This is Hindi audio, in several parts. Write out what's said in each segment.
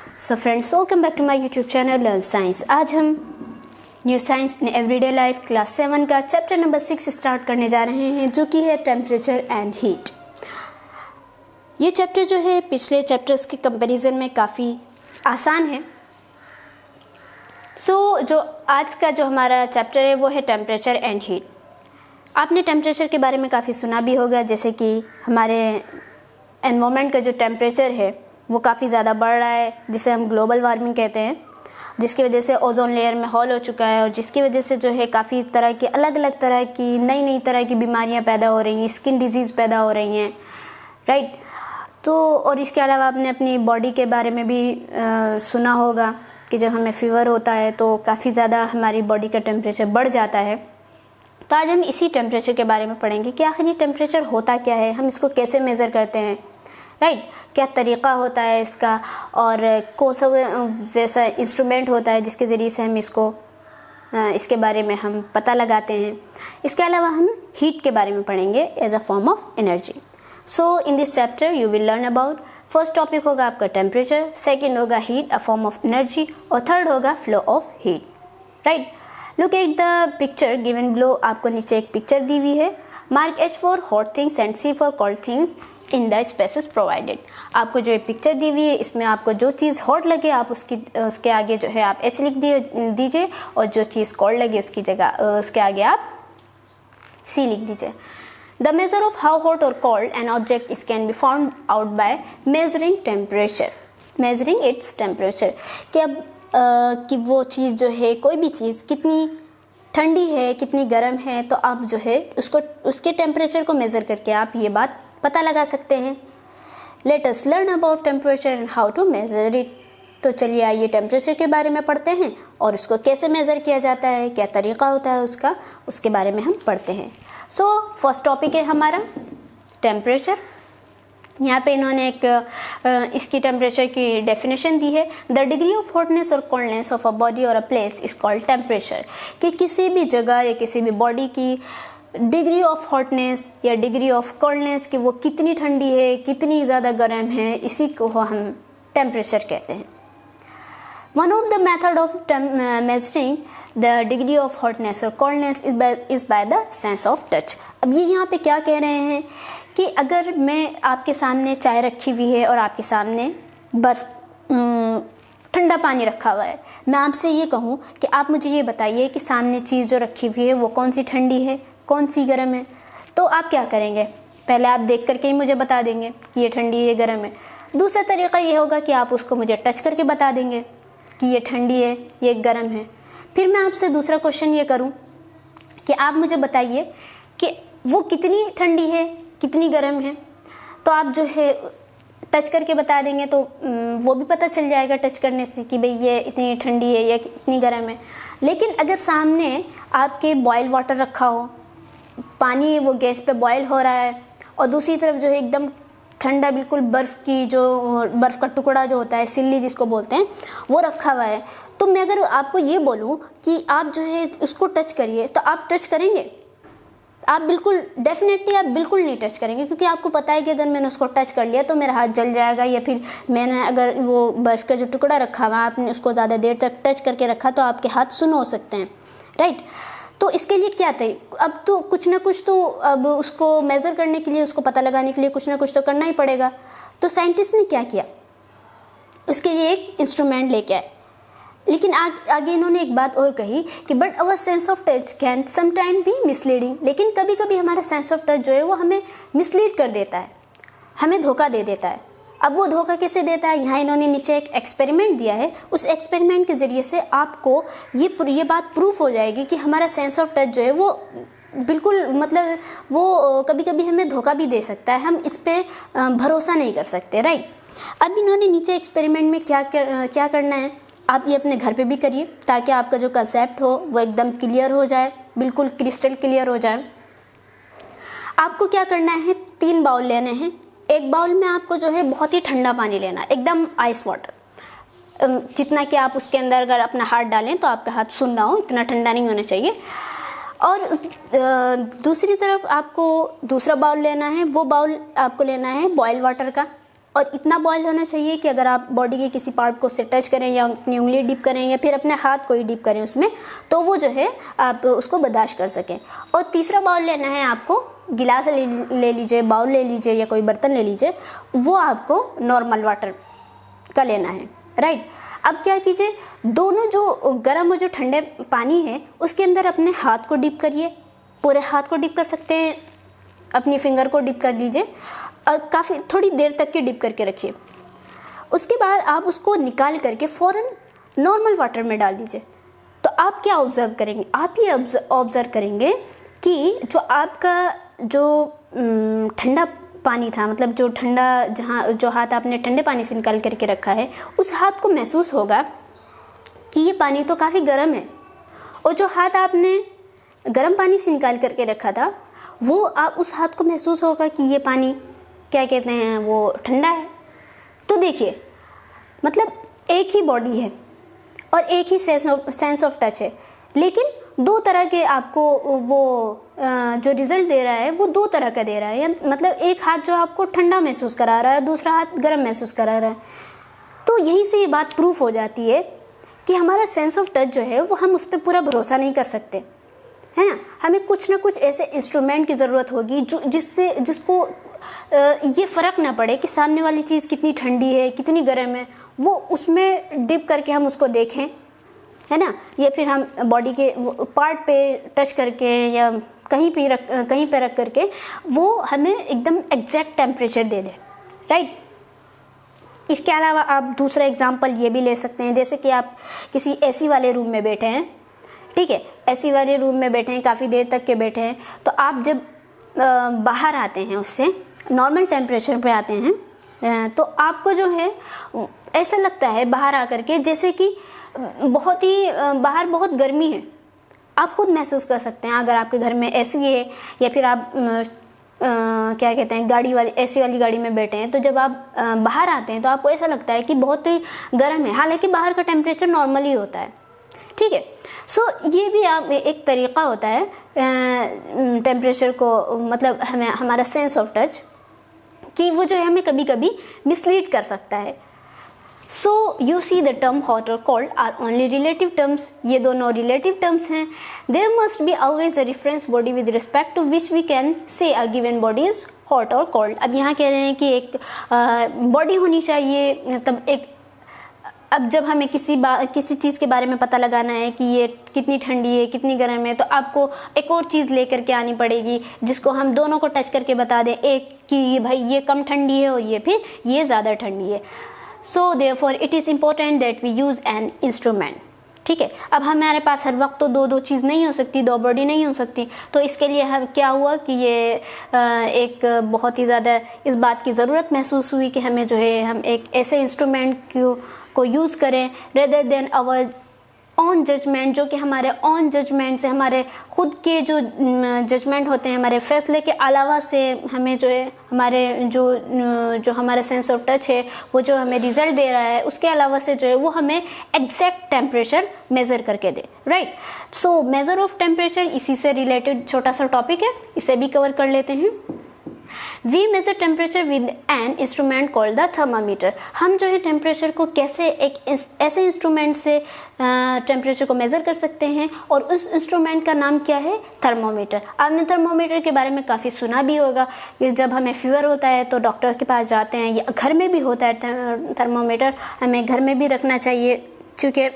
So friends, welcome back to my YouTube channel learn science. आज हम new science in everyday life class 7 का चैप्टर नंबर 6 स्टार्ट करने जा रहे हैं, जो कि है टेम्परेचर एंड हीट। ये चैप्टर जो है पिछले चैप्टर्स के कंपैरिजन में काफ़ी आसान है। जो आज का जो हमारा चैप्टर है वो है टेम्परेचर एंड हीट। आपने टेम्परेचर के बारे में काफ़ी सुना भी होगा, जैसे कि हमारे एनवायरनमेंट का जो टेम्परेचर है वो काफ़ी ज़्यादा बढ़ रहा है, जिसे हम ग्लोबल वार्मिंग कहते हैं, जिसकी वजह से ओजोन लेयर में होल हो चुका है और जिसकी वजह से जो है काफ़ी तरह की अलग अलग तरह की नई तरह की बीमारियां पैदा हो रही हैं, स्किन डिजीज़ पैदा हो रही हैं, राइट। तो और इसके अलावा आपने अपनी बॉडी के बारे में भी सुना होगा कि जब हमें फीवर होता है तो काफ़ी ज़्यादा हमारी बॉडी का टेम्परेचर बढ़ जाता है। तो आज हम इसी टेम्परेचर के बारे में पढ़ेंगे कि आखिर ये टेम्परेचर होता क्या है, हम इसको कैसे मेज़र करते हैं, राइट। क्या तरीक़ा होता है इसका और कौन सा वैसा इंस्ट्रूमेंट होता है जिसके ज़रिए से हम इसके बारे में हम पता लगाते हैं। इसके अलावा हम हीट के बारे में पढ़ेंगे as a form of energy. So in this chapter you will learn about, first topic होगा आपका टेम्परेचर, सेकेंड होगा heat a form of energy और थर्ड होगा flow of heat, right. Look at the picture given below. आपको नीचे एक पिक्चर दी हुई है। Mark H for hot things and C for cold things in the spaces provided. आपको जो पिक्चर दी हुई है इसमें आपको जो चीज़ हॉट लगे आप उसके आगे जो है आप एच लिख दीजिए और जो चीज़ कोल्ड लगे उसकी जगह उसके आगे आप सी लिख दीजिए। The measure of how hot or cold an object is can be found out by measuring temperature, measuring its temperature। कि अब कि वो चीज़ जो है, कोई भी चीज़ कितनी ठंडी है कितनी गर्म है, तो आप जो है उसके टेम्परेचर को मेज़र करके आप ये बात पता लगा सकते हैं। Let us learn about temperature and how to measure it। तो चलिए आइए टेम्परेचर के बारे में पढ़ते हैं और उसको कैसे मेज़र किया जाता है, क्या तरीक़ा होता है उसके बारे में हम पढ़ते हैं। सो फर्स्ट टॉपिक है हमारा टेम्परेचर। यहाँ पे इन्होंने इसकी टेम्परेचर की डेफिनेशन दी है। द डिग्री ऑफ हॉटनेस और कोल्डनेस ऑफ अ बॉडी और a place is called temperature. कि किसी भी जगह या किसी भी बॉडी की डिग्री ऑफ हॉटनेस या डिग्री ऑफ कोल्डनेस, कि वो कितनी ठंडी है कितनी ज़्यादा गर्म है, इसी को हम टेम्परेचर कहते हैं। One of the method of measuring the degree of hotness और coldness is by the sense of touch. अब ये यहाँ पे क्या कह रहे हैं कि अगर मैं आपके सामने चाय रखी हुई है और आपके सामने बर्फ़ ठंडा पानी रखा हुआ है, मैं आपसे ये कहूँ कि आप मुझे ये बताइए कि सामने चीज़ जो रखी हुई है वो कौन सी ठंडी है कौन सी गर्म है, तो आप क्या करेंगे? पहले आप देख करके ही मुझे बता देंगे कि ये ठंडी है ये गर्म है। दूसरा तरीक़ा ये होगा कि आप उसको मुझे टच करके बता देंगे कि ये ठंडी है ये गर्म है। फिर मैं आपसे दूसरा क्वेश्चन ये करूं कि आप मुझे बताइए कि वो कितनी ठंडी है कितनी गर्म है, तो आप जो है टच करके बता देंगे, तो वो भी पता चल जाएगा टच करने से कि भाई ये इतनी ठंडी है या इतनी गर्म है। लेकिन अगर सामने आपके बॉयल वाटर रखा हो, पानी वो गैस पे बॉयल हो रहा है और दूसरी तरफ जो है एकदम ठंडा बिल्कुल बर्फ़ का टुकड़ा जो होता है, सिल्ली जिसको बोलते हैं, वो रखा हुआ है, तो मैं अगर आपको ये बोलूँ कि आप जो है उसको टच करिए, तो आप टच करेंगे? आप बिल्कुल डेफिनेटली आप बिल्कुल नहीं टच करेंगे, क्योंकि आपको पता है कि अगर मैंने उसको टच कर लिया तो मेरा हाथ जल जाएगा, या फिर मैंने अगर वो बर्फ़ का जो टुकड़ा रखा हुआ आपने उसको ज़्यादा देर तक टच करके रखा तो आपके हाथ सुन्न हो सकते हैं, राइट। तो इसके लिए क्या था, अब तो कुछ ना कुछ तो अब उसको मेज़र करने के लिए, उसको पता लगाने के लिए कुछ ना कुछ तो करना ही पड़ेगा। तो साइंटिस्ट ने क्या किया, उसके लिए एक इंस्ट्रूमेंट लेके आए। लेकिन आगे इन्होंने एक बात और कही कि but our sense of touch can sometime be misleading. लेकिन कभी कभी हमारा सेंस ऑफ टच जो है वो हमें मिसलीड कर देता है, हमें धोखा दे देता है। अब वो धोखा कैसे देता है, यहाँ इन्होंने नीचे एक एक्सपेरिमेंट दिया है। उस एक्सपेरिमेंट के ज़रिए से आपको ये बात प्रूफ हो जाएगी कि हमारा सेंस ऑफ टच जो है वो बिल्कुल मतलब वो कभी कभी हमें धोखा भी दे सकता है, हम इस पर भरोसा नहीं कर सकते, राइट। अब इन्होंने नीचे एक्सपेरिमेंट में क्या करना है, आप ये अपने घर पे भी करिए ताकि आपका जो कंसेप्ट हो वो एकदम क्लियर हो जाए, बिल्कुल क्रिस्टल क्लियर हो जाए। आपको क्या करना है, 3 बाउल लेने हैं। एक बाउल में आपको जो है बहुत ही ठंडा पानी लेना है, एकदम आइस वाटर, जितना कि आप उसके अंदर अगर अपना हाथ डालें तो आपका हाथ सुन्न ना हो, इतना ठंडा नहीं होना चाहिए। और दूसरी तरफ आपको दूसरा बाउल लेना है, वो बाउल आपको लेना है बॉयल वाटर का, और इतना बॉयल होना चाहिए कि अगर आप बॉडी के किसी पार्ट को उससे टच करें या अपनी उंगली डिप करें या फिर अपने हाथ को ही डिप करें उसमें, तो वो जो है आप उसको बर्दाश्त कर सकें। और तीसरा बाउल लेना है आपको, गिलास ले लीजिए, बाउल ले लीजिए या कोई बर्तन ले लीजिए, वो आपको नॉर्मल वाटर का लेना है, राइट। अब क्या कीजिए, दोनों जो गर्म और जो ठंडे पानी है उसके अंदर अपने हाथ को डिप करिए, पूरे हाथ को डिप कर सकते हैं, अपनी फिंगर को डिप कर लीजिए और काफ़ी थोड़ी देर तक के डिप करके रखिए। उसके बाद आप उसको निकाल करके फ़ौरन नॉर्मल वाटर में डाल दीजिए। तो आप क्या ऑब्ज़र्व करेंगे, आप ये ऑब्ज़र्व करेंगे कि जो आपका जो ठंडा पानी था, मतलब जो ठंडा जहाँ जो हाथ आपने ठंडे पानी से निकाल करके रखा है, उस हाथ को महसूस होगा कि ये पानी तो काफ़ी गर्म है, और जो हाथ आपने गर्म पानी से निकाल करके रखा था वो आप उस हाथ को महसूस होगा कि ये पानी क्या कहते हैं वो ठंडा है। तो देखिए, मतलब एक ही बॉडी है और एक ही सेंस ऑफ टच है, लेकिन दो तरह के आपको वो जो रिज़ल्ट दे रहा है वो दो तरह का दे रहा है। मतलब एक हाथ जो आपको ठंडा महसूस करा रहा है, दूसरा हाथ गर्म महसूस करा रहा है। तो यहीं से ये बात प्रूफ हो जाती है कि हमारा सेंस ऑफ टच जो है वो हम उस पर पूरा भरोसा नहीं कर सकते, है ना। हमें कुछ ना कुछ ऐसे इंस्ट्रूमेंट की ज़रूरत होगी जिसको ये फ़र्क ना पड़े कि सामने वाली चीज़ कितनी ठंडी है कितनी गर्म है, वो उसमें डिप करके हम उसको देखें, है ना, या फिर हम बॉडी के पार्ट पे टच करके या कहीं पे रख करके वो हमें एकदम एग्जैक्ट टेम्परेचर दे दे, राइट। इसके अलावा आप दूसरा एग्जांपल ये भी ले सकते हैं, जैसे कि आप किसी एसी वाले रूम में बैठे हैं, ठीक है, एसी वाले रूम में बैठे हैं, काफ़ी देर तक के बैठे हैं, तो आप जब बाहर आते हैं उससे नॉर्मल टेम्परेचर पे आते हैं, तो आपको जो है ऐसा लगता है बाहर आकर के जैसे कि बाहर बहुत गर्मी है। आप खुद महसूस कर सकते हैं अगर आपके घर में एसी है या फिर आप क्या कहते हैं एसी वाली गाड़ी में बैठे हैं, तो जब आप बाहर आते हैं तो आपको ऐसा लगता है कि बहुत ही गर्म है, हालांकि बाहर का टेम्परेचर नॉर्मल ही होता है, ठीक है। सो ये भी आप एक तरीक़ा होता है टेम्परेचर को, मतलब हमें हमारा सेंस ऑफ टच कि वो जो है हमें कभी कभी मिसलीड कर सकता है। So you see the term hot और cold are only relative terms, ये दोनों रिलेटिव टर्म्स हैं। There must be always a reference body with respect to which we can say a given body is hot और कोल्ड। अब यहाँ कह रहे हैं कि एक बॉडी होनी चाहिए, मतलब एक, अब जब हमें किसी चीज़ के बारे में पता लगाना है कि ये कितनी ठंडी है कितनी गर्म है, तो आपको एक और चीज़ लेकर के आनी पड़ेगी जिसको हम दोनों को टच करके बता दें, एक कि भाई ये कम ठंडी है और ये ज़्यादा ठंडी है। So therefore it is important that we use an instrument, ठीक है। अब हमारे पास हर वक्त तो दो चीज़ नहीं हो सकती, दो बॉडी नहीं हो सकती, तो इसके लिए हम क्या हुआ कि ये एक बहुत ही ज़्यादा इस बात की ज़रूरत महसूस हुई कि हमें जो है हम एक ऐसे इंस्ट्रूमेंट को यूज़ करें rather than our own judgement, जो कि हमारे ऑन जजमेंट से, हमारे खुद के जो जजमेंट होते हैं, हमारे फैसले के अलावा से हमें जो है हमारे जो हमारा सेंस ऑफ टच है वो जो हमें रिज़ल्ट दे रहा है उसके अलावा से जो है वो हमें एग्जैक्ट टेम्परेचर मेज़र करके दे, right. So measure of temperature इसी से रिलेटेड छोटा सा टॉपिक है, इसे भी कवर कर लेते हैं। We measure temperature with an instrument called the thermometer। हम जो है टेम्परेचर को कैसे एक ऐसे इंस्ट्रूमेंट से टेम्परेचर को मेज़र कर सकते हैं, और उस इंस्ट्रूमेंट का नाम क्या है, थर्मोमीटर। आपने थर्मोमीटर के बारे में काफ़ी सुना भी होगा कि जब हमें फीवर होता है तो डॉक्टर के पास जाते हैं, या घर में भी होता है थर्मोमीटर, हमें घर में भी रखना चाहिए, क्योंकि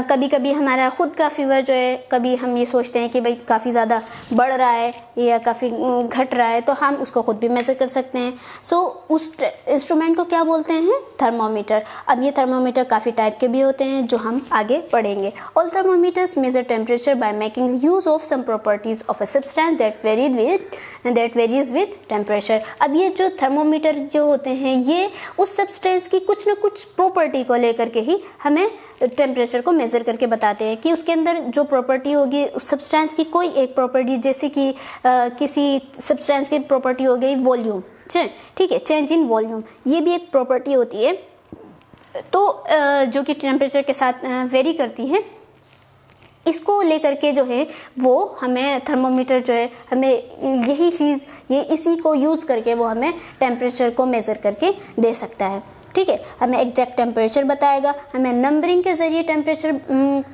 कभी कभी हमारा ख़ुद का फीवर जो है, कभी हम ये सोचते हैं कि भाई काफ़ी ज़्यादा बढ़ रहा है या काफ़ी घट रहा है, तो हम उसको ख़ुद भी मेज़र कर सकते हैं। सो उस इंस्ट्रूमेंट को क्या बोलते हैं, थर्मोमीटर। अब ये थर्मोमीटर काफ़ी टाइप के भी होते हैं जो हम आगे पढ़ेंगे। All thermometers measure temperature by making use of some properties of a substance that varies with temperature. अब ये जो थर्मोमीटर जो होते हैं ये उस सब्सटेंस की कुछ ना कुछ प्रॉपर्टी को लेकर के ही हमें टेम्परेचर को मेज़र करके बताते हैं कि उसके अंदर जो प्रॉपर्टी होगी उस सब्सटेंस की, कोई एक प्रॉपर्टी, जैसे कि किसी सब्सटेंस की प्रॉपर्टी हो गई वॉल्यूम, ठीक है, चेंज इन वॉल्यूम, ये भी एक प्रॉपर्टी होती है, तो जो कि टेम्परेचर के साथ वेरी करती है। इसको लेकर के जो है वो हमें थर्मोमीटर जो है हमें यही चीज़ ये इसी को यूज़ करके वो हमें टेम्परेचर को मेज़र करके दे सकता है। ठीक है, हमें एग्जैक्ट टेम्परेचर बताएगा, हमें नंबरिंग के ज़रिए टेम्परेचर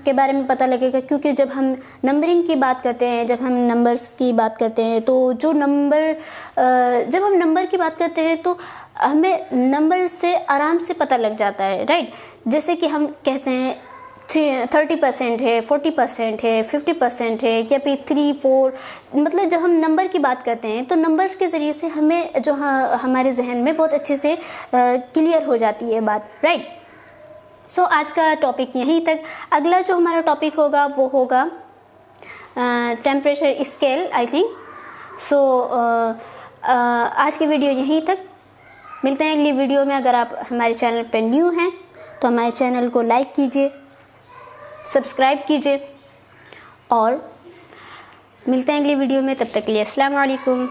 के बारे में पता लगेगा, क्योंकि जब हम नंबरिंग की बात करते हैं, जब हम नंबर्स की बात करते हैं तो जो नंबर जब हम नंबर की बात करते हैं तो हमें नंबर से आराम से पता लग जाता है, राइट। जैसे कि हम कहते हैं 30% है, 40% है, 50% है, या फिर 3, 4, मतलब जब हम नंबर की बात करते हैं तो नंबर्स के ज़रिए से हमें जो हमारे जहन में बहुत अच्छे से क्लियर हो जाती है बात, राइट। सो आज का टॉपिक यहीं तक। अगला जो हमारा टॉपिक होगा वो होगा टेम्परेचर स्केल, आई थिंक। सो आज की वीडियो यहीं तक। मिलते हैं अगली वीडियो में। अगर आप हमारे चैनल पर न्यू हैं तो हमारे चैनल को लाइक कीजिए, सब्सक्राइब कीजिए और मिलते हैं अगली वीडियो में। तब तक के लिए अस्सलाम वालेकुम।